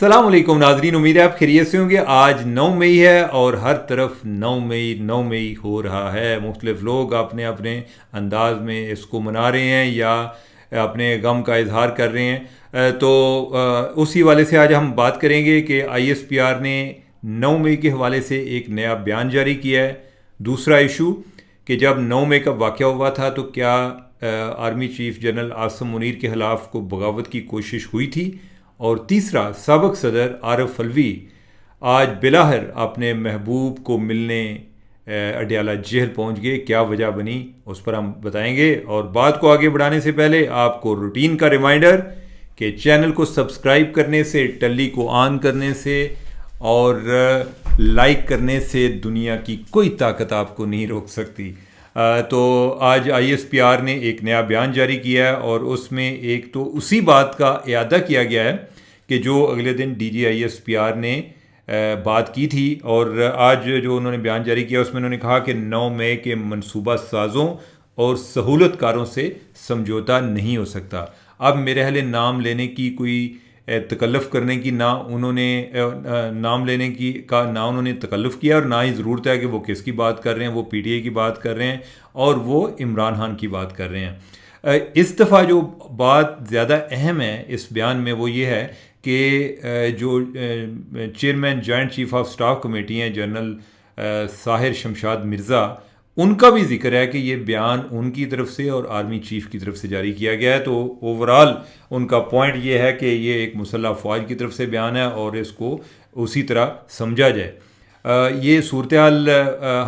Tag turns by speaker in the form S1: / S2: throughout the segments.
S1: السلام علیکم ناظرین، امید ہے آپ خیریت سے ہوں گے۔ آج 9 مئی ہے اور ہر طرف 9 مئی ہو رہا ہے۔ مختلف لوگ اپنے اپنے انداز میں اس کو منا رہے ہیں یا اپنے غم کا اظہار کر رہے ہیں۔ تو اسی حوالے سے آج ہم بات کریں گے کہ آئی ایس پی آر نے 9 مئی کے حوالے سے ایک نیا بیان جاری کیا ہے۔ دوسرا ایشو کہ جب 9 مئی کا واقعہ ہوا تھا تو کیا army chief general Asim Munir کے خلاف کو بغاوت کی کوشش ہوئی تھی؟ اور تیسرا، سابق صدر عارف الوی آج بلاہر اپنے محبوب کو ملنے اڈیالہ جیل پہنچ گئے، کیا وجہ بنی اس پر ہم بتائیں گے۔ اور بات کو آگے بڑھانے سے پہلے آپ کو روٹین کا ریمائنڈر کہ چینل کو سبسکرائب کرنے سے، ٹلی کو آن کرنے سے اور لائک کرنے سے دنیا کی کوئی طاقت آپ کو نہیں روک سکتی۔ تو آج آئی ایس پی آر نے ایک نیا بیان جاری کیا ہے اور اس میں ایک تو اسی بات کا اعادہ کیا گیا ہے کہ جو اگلے دن D G I S P R نے بات کی تھی، اور آج جو انہوں نے بیان جاری کیا اس میں انہوں نے کہا کہ 9 مئی کے منصوبہ سازوں اور سہولت کاروں سے سمجھوتا نہیں ہو سکتا۔ اب میرے حال نام لینے کی کوئی تکلف کرنے کی نہ انہوں نے نام لینے کی کا نہ انہوں نے تکلف کیا، اور نہ ہی ضرورت ہے کہ وہ کس کی بات کر رہے ہیں۔ وہ پی ٹی آئی کی بات کر رہے ہیں اور وہ عمران خان کی بات کر رہے ہیں۔ اس دفعہ جو بات زیادہ اہم ہے اس بیان میں وہ یہ ہے کہ جو chairman joint chief of staff committee ہیں جنرل ساحر شمشاد مرزا، ان کا بھی ذکر ہے کہ یہ بیان ان کی طرف سے اور آرمی چیف کی طرف سے جاری کیا گیا ہے۔ تو اوورال ان کا پوائنٹ یہ ہے کہ یہ ایک مسلح افواج کی طرف سے بیان ہے اور اس کو اسی طرح سمجھا جائے۔ یہ صورتحال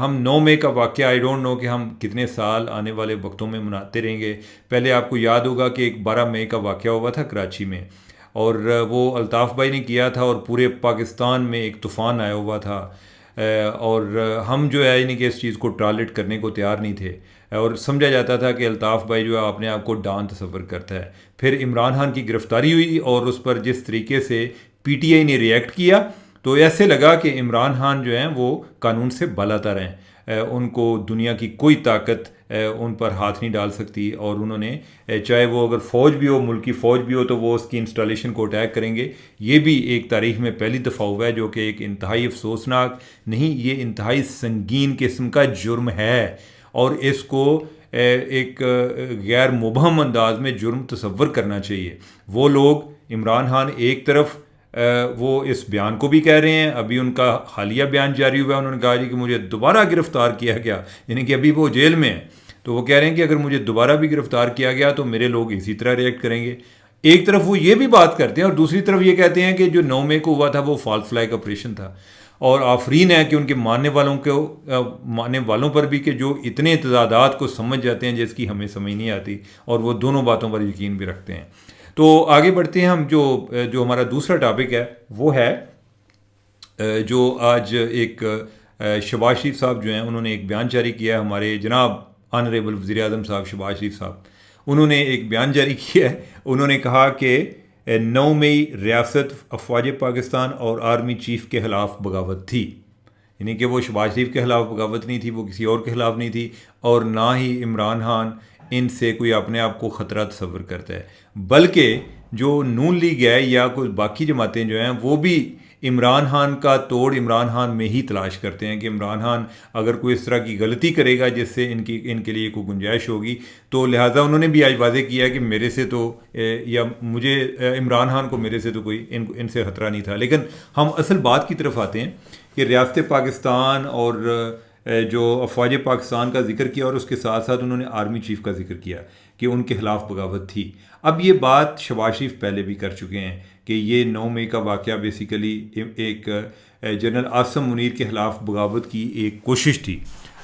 S1: ہم 9 مئی کا واقعہ آئی ڈونٹ نو کہ ہم کتنے سال آنے والے وقتوں میں مناتے رہیں گے۔ پہلے آپ کو یاد ہوگا کہ ایک 12 مئی کا واقعہ ہوا تھا کراچی میں، اور وہ الطاف بھائی نے کیا تھا اور پورے پاکستان میں ایک طوفان آیا ہوا تھا، اور ہم جو ہے یعنی کہ اس چیز کو ٹالریٹ کرنے کو تیار نہیں تھے، اور سمجھا جاتا تھا کہ الطاف بھائی جو ہے اپنے آپ کو ڈان تصور کرتا ہے۔ پھر عمران خان کی گرفتاری ہوئی اور اس پر جس طریقے سے پی ٹی آئی نے ریئیکٹ کیا تو ایسے لگا کہ عمران خان جو ہیں وہ قانون سے بالاتر ہیں، ان کو دنیا کی کوئی طاقت ان پر ہاتھ نہیں ڈال سکتی، اور انہوں نے چاہے وہ اگر فوج بھی ہو، ملکی فوج بھی ہو، تو وہ اس کی انسٹالیشن کو اٹیک کریں گے۔ یہ بھی ایک تاریخ میں پہلی دفعہ ہوا ہے، جو کہ ایک انتہائی افسوسناک نہیں، یہ انتہائی سنگین قسم کا جرم ہے، اور اس کو ایک غیر مبہم انداز میں جرم تصور کرنا چاہیے۔ وہ لوگ عمران خان ایک طرف وہ اس بیان کو بھی کہہ رہے ہیں، ابھی ان کا حالیہ بیان جاری ہوا ہے، انہوں نے کہا جی کہ مجھے دوبارہ گرفتار کیا گیا، یعنی کہ ابھی وہ جیل میں ہیں، تو وہ کہہ رہے ہیں کہ اگر مجھے دوبارہ بھی گرفتار کیا گیا تو میرے لوگ اسی طرح ریئیکٹ کریں گے۔ ایک طرف وہ یہ بھی بات کرتے ہیں اور دوسری طرف یہ کہتے ہیں کہ جو 9 مئی کو ہوا تھا وہ فالس فلیگ آپریشن تھا، اور آفرین ہے کہ ان کے ماننے والوں پر بھی کہ جو اتنے اعتدادات کو سمجھ جاتے ہیں جس کی ہمیں سمجھ نہیں آتی، اور وہ دونوں باتوں پر یقین بھی رکھتے ہیں۔ تو آگے بڑھتے ہیں ہم، جو ہمارا دوسرا ٹاپک ہے وہ ہے جو آج ایک شہباز شریف صاحب جو ہیں انہوں نے ایک بیان جاری کیا ہے، ہمارے جناب آنریبل وزیر اعظم صاحب شہباز شریف صاحب، انہوں نے ایک بیان جاری کیا ہے۔ انہوں نے کہا کہ 9 مئی ریاست افواج پاکستان اور آرمی چیف کے خلاف بغاوت تھی، یعنی کہ وہ شہباز شریف کے خلاف بغاوت نہیں تھی، وہ کسی اور کے خلاف نہیں تھی، اور نہ ہی عمران خان ان سے کوئی اپنے آپ کو خطرہ تصور کرتا ہے، بلکہ جو نون لیگ ہے یا کوئی باقی جماعتیں جو ہیں وہ بھی عمران خان کا توڑ عمران خان میں ہی تلاش کرتے ہیں کہ عمران خان اگر کوئی اس طرح کی غلطی کرے گا جس سے ان کے لیے کوئی گنجائش ہوگی، تو لہٰذا انہوں نے بھی آج واضح کیا کہ میرے سے تو یا مجھے عمران خان کو میرے سے تو کوئی ان سے خطرہ نہیں تھا۔ لیکن ہم اصل بات کی طرف آتے ہیں کہ ریاست پاکستان اور جو افواج پاکستان کا ذکر کیا، اور اس کے ساتھ ساتھ انہوں نے آرمی چیف کا ذکر کیا کہ ان کے خلاف بغاوت تھی۔ اب یہ بات شہباز شریف پہلے بھی کر چکے ہیں کہ یہ 9 مئی کا واقعہ بیسیکلی ایک جنرل عاصم منیر کے خلاف بغاوت کی ایک کوشش تھی۔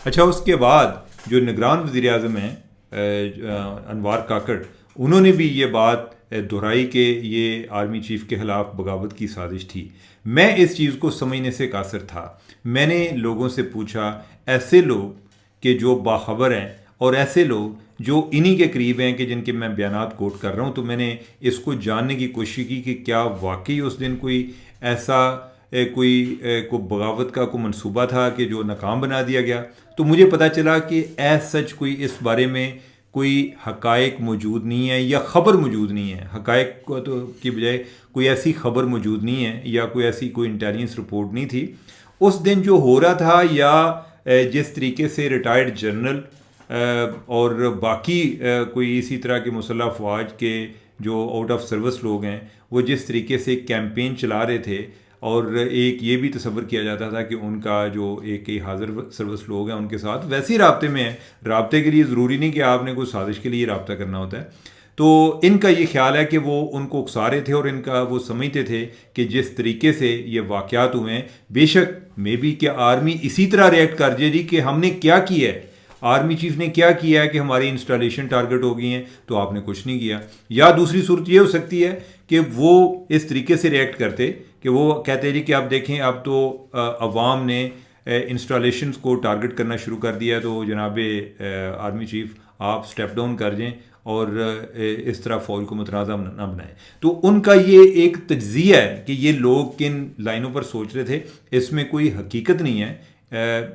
S1: اچھا، اس کے بعد جو نگران وزیر اعظم ہیں انوار کاکڑ، انہوں نے بھی یہ بات دہرائی کہ یہ آرمی چیف کے خلاف بغاوت کی سازش تھی۔ میں اس چیز کو سمجھنے سے قاصر تھا۔ میں نے لوگوں سے پوچھا، ایسے لوگ کہ جو باخبر ہیں اور ایسے لوگ جو انہی کے قریب ہیں کہ جن کے میں بیانات کوٹ کر رہا ہوں، تو میں نے اس کو جاننے کی کوشش کی کہ کیا واقعی اس دن کوئی ایسا کوئی بغاوت کا کوئی منصوبہ تھا کہ جو ناکام بنا دیا گیا۔ تو مجھے پتہ چلا کہ ایز سچ کوئی اس بارے میں کوئی حقائق موجود نہیں ہے یا خبر موجود نہیں ہے، حقائق کی بجائے کوئی ایسی خبر موجود نہیں ہے یا کوئی ایسی کوئی انٹیلیجنس رپورٹ نہیں تھی. اس دن جو ہو رہا تھا یا جس طریقے سے ریٹائرڈ جنرل اور باقی کوئی اسی طرح کے مسلح افواج کے جو آؤٹ آف سروس لوگ ہیں وہ جس طریقے سے کیمپین چلا رہے تھے, اور ایک یہ بھی تصور کیا جاتا تھا کہ ان کا جو ایک حاضر سروس لوگ ہیں ان کے ساتھ ویسے ہی رابطے میں ہیں. رابطے کے لیے ضروری نہیں کہ آپ نے کوئی سازش کے لیے رابطہ کرنا ہوتا ہے. تو ان کا یہ خیال ہے کہ وہ ان کو اکسا رہے تھے اور ان کا وہ سمجھتے تھے کہ جس طریقے سے یہ واقعات ہوئے ہیں, بے شک مے بی کہ آرمی اسی طرح ریئیکٹ کر جائے جی کہ ہم نے کیا کیا ہے, آرمی چیف نے کیا کیا ہے کہ ہماری انسٹالیشن ٹارگٹ ہو گئی ہیں تو آپ نے کچھ نہیں کیا. یا دوسری صورت یہ ہو سکتی ہے کہ وہ اس طریقے سے ریئیکٹ کرتے کہ وہ کہتے جی کہ آپ دیکھیں اب تو عوام نے انسٹالیشنز کو ٹارگٹ کرنا شروع کر دیا ہے, تو جناب آرمی چیف آپ سٹیپ ڈاؤن کر جائیں اور اس طرح فوج کو متنازع نہ بنائیں. تو ان کا یہ ایک تجزیہ ہے کہ یہ لوگ کن لائنوں پر سوچ رہے تھے, اس میں کوئی حقیقت نہیں ہے.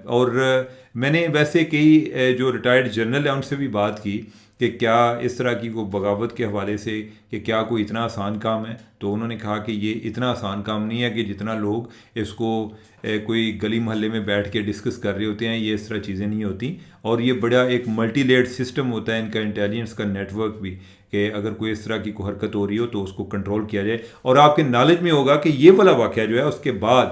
S1: اور میں نے ویسے کئی جو ریٹائرڈ جنرل ہیں ان سے بھی بات کی کہ کیا اس طرح کی کوئی بغاوت کے حوالے سے کہ کیا کوئی اتنا آسان کام ہے, تو انہوں نے کہا کہ یہ اتنا آسان کام نہیں ہے کہ جتنا لوگ اس کو کوئی گلی محلے میں بیٹھ کے ڈسکس کر رہے ہوتے ہیں, یہ اس طرح چیزیں نہیں ہوتی. اور یہ بڑا ایک ملٹی لیئرڈ سسٹم ہوتا ہے ان کا انٹیلیجنس کا نیٹ ورک بھی, کہ اگر کوئی اس طرح کی کوئی حرکت ہو رہی ہو تو اس کو کنٹرول کیا جائے. اور آپ کے نالج میں ہوگا کہ یہ والا واقعہ جو ہے اس کے بعد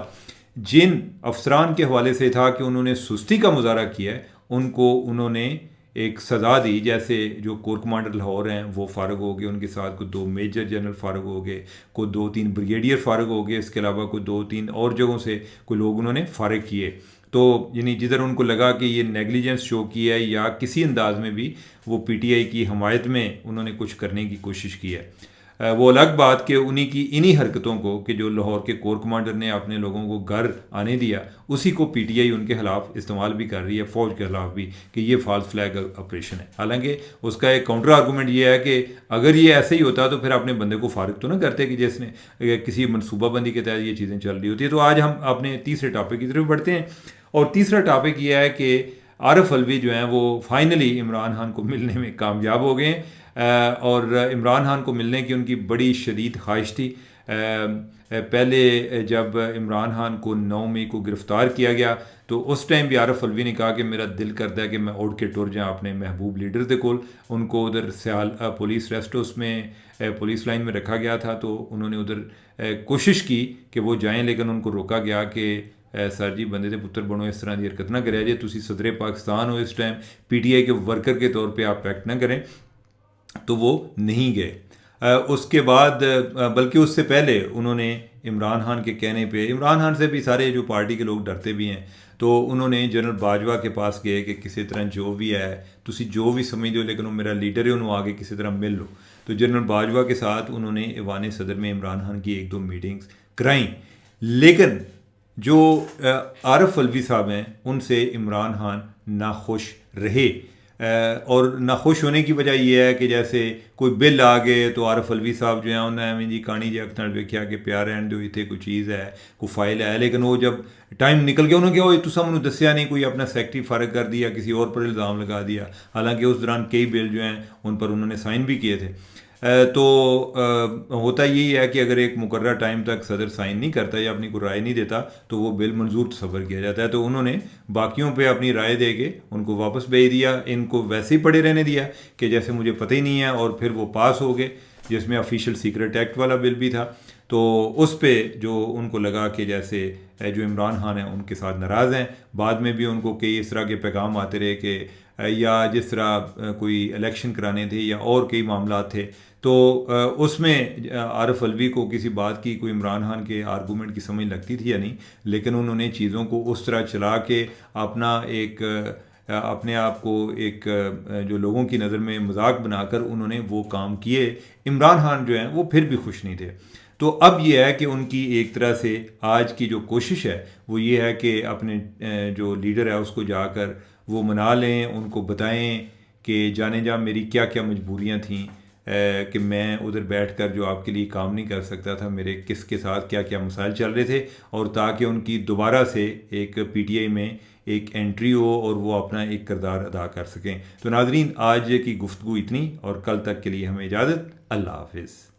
S1: جن افسران کے حوالے سے تھا کہ انہوں نے سستی کا مظاہرہ کیا ہے ان کو انہوں نے ایک سزا دی. جیسے جو کور کمانڈر لاہور ہیں وہ فارغ ہو گئے, ان کے ساتھ کوئی 2 میجر جنرل فارغ ہو گئے, کوئی 2-3 بریگیڈیئر فارغ ہو گئے, اس کے علاوہ کوئی 2-3 اور جگہوں سے کوئی لوگ انہوں نے فارغ کیے. تو یعنی جدھر ان کو لگا کہ یہ نیگلیجنس شو کی ہے یا کسی انداز میں بھی وہ پی ٹی آئی کی حمایت میں انہوں نے کچھ کرنے کی کوشش کی ہے, وہ الگ بات کہ انہی حرکتوں کو کہ جو لاہور کے کور کمانڈر نے اپنے لوگوں کو گھر آنے دیا, اسی کو پی ٹی آئی ان کے خلاف استعمال بھی کر رہی ہے, فوج کے خلاف بھی, کہ یہ فالس فلیگ آپریشن ہے. حالانکہ اس کا ایک کاؤنٹر آرگومنٹ یہ ہے کہ اگر یہ ایسے ہی ہوتا تو پھر اپنے بندے کو فارغ تو نہ کرتے کہ جس نے کسی منصوبہ بندی کے تحت یہ چیزیں چل رہی ہوتی ہے. تو آج ہم اپنے تیسرے ٹاپک کی طرف بڑھتے ہیں, اور تیسرا ٹاپک یہ ہے کہ عارف علوی جو ہیں وہ فائنلی عمران خان کو ملنے میں کامیاب ہو گئے ہیں, اور عمران خان کو ملنے کی ان کی بڑی شدید خواہش تھی. پہلے جب عمران خان کو 9 مئی کو گرفتار کیا گیا تو اس ٹائم بھی عارف علوی نے کہا کہ میرا دل کرتا ہے کہ میں اڑ کے ٹر جاؤں اپنے محبوب لیڈر دے کول. ان کو ادھر سیال پولیس ریسٹ ہاؤس میں پولیس لائن میں رکھا گیا تھا, تو انہوں نے ادھر کوشش کی کہ وہ جائیں, لیکن ان کو روکا گیا کہ سر جی بندے دے پتر بنو, اس طرح کی حرکت نہ کرے جے, تسی صدر پاکستان ہو اس ٹائم, پی ٹی آئی کے ورکر کے طور پہ آپ ایکٹ نہ کریں. تو وہ نہیں گئے. اس کے بعد بلکہ اس سے پہلے انہوں نے عمران خان کے کہنے پہ, عمران خان سے بھی سارے جو پارٹی کے لوگ ڈرتے بھی ہیں, تو انہوں نے جنرل باجوہ کے پاس گئے کہ کسی طرح جو بھی ہے تسی جو بھی سمجھ دو لیکن وہ میرا لیڈر ہے, انہوں آگے کسی طرح مل لو. تو جنرل باجوہ کے ساتھ انہوں نے ایوان صدر میں عمران خان کی 1-2 میٹنگز کرائیں, لیکن جو عارف علوی صاحب ہیں ان سے عمران خان ناخوش رہے. اور ناخوش ہونے کی وجہ یہ ہے کہ جیسے کوئی بل آ گئے تو عارف علوی صاحب جو ہیں انہوں نے جی کہانی جی اکھ نال ویکھیا کہ پیار رہن دو, اتنے کوئی چیز ہے کوئی فائل ہے, لیکن وہ جب ٹائم نکل گیا انہوں نے کہا وہ تساں مجھے دسیا نہیں, کوئی اپنا سیکٹری فارغ کر دیا, کسی اور پر الزام لگا دیا, حالانکہ اس دوران کئی بل جو ہیں ان پر انہوں نے سائن بھی کیے تھے. تو ہوتا یہی ہے کہ اگر ایک مقررہ ٹائم تک صدر سائن نہیں کرتا یا اپنی کوئی رائے نہیں دیتا تو وہ بل منظور تصور کیا جاتا ہے. تو انہوں نے باقیوں پہ اپنی رائے دے کے ان کو واپس بھیج دیا, ان کو ویسے ہی پڑے رہنے دیا کہ جیسے مجھے پتہ ہی نہیں ہے, اور پھر وہ پاس ہو گئے جس میں آفیشیل سیکرٹ ایکٹ والا بل بھی تھا. تو اس پہ جو ان کو لگا کہ جیسے جو عمران خان ہیں ان کے ساتھ ناراض ہیں. بعد میں بھی ان کو کئی اس طرح کے پیغام آتے رہے کہ یا جس طرح کوئی الیکشن کرانے تھے یا اور کئی معاملات تھے, تو اس میں عارف علوی کو کسی بات کی کوئی عمران خان کے آرگومنٹ کی سمجھ لگتی تھی یا نہیں, لیکن انہوں نے چیزوں کو اس طرح چلا کے اپنے آپ کو ایک جو لوگوں کی نظر میں مذاق بنا کر انہوں نے وہ کام کیے. عمران خان جو ہیں وہ پھر بھی خوش نہیں تھے. تو اب یہ ہے کہ ان کی ایک طرح سے آج کی جو کوشش ہے وہ یہ ہے کہ اپنے جو لیڈر ہے اس کو جا کر وہ منا لیں, ان کو بتائیں کہ جانے جا میری کیا کیا مجبوریاں تھیں, کہ میں ادھر بیٹھ کر جو آپ کے لیے کام نہیں کر سکتا تھا, میرے کس کے ساتھ کیا کیا مسائل چل رہے تھے, اور تاکہ ان کی دوبارہ سے ایک پی ٹی آئی میں ایک انٹری ہو اور وہ اپنا ایک کردار ادا کر سکیں. تو ناظرین آج کی گفتگو اتنی, اور کل تک کے لیے ہمیں اجازت. اللہ حافظ.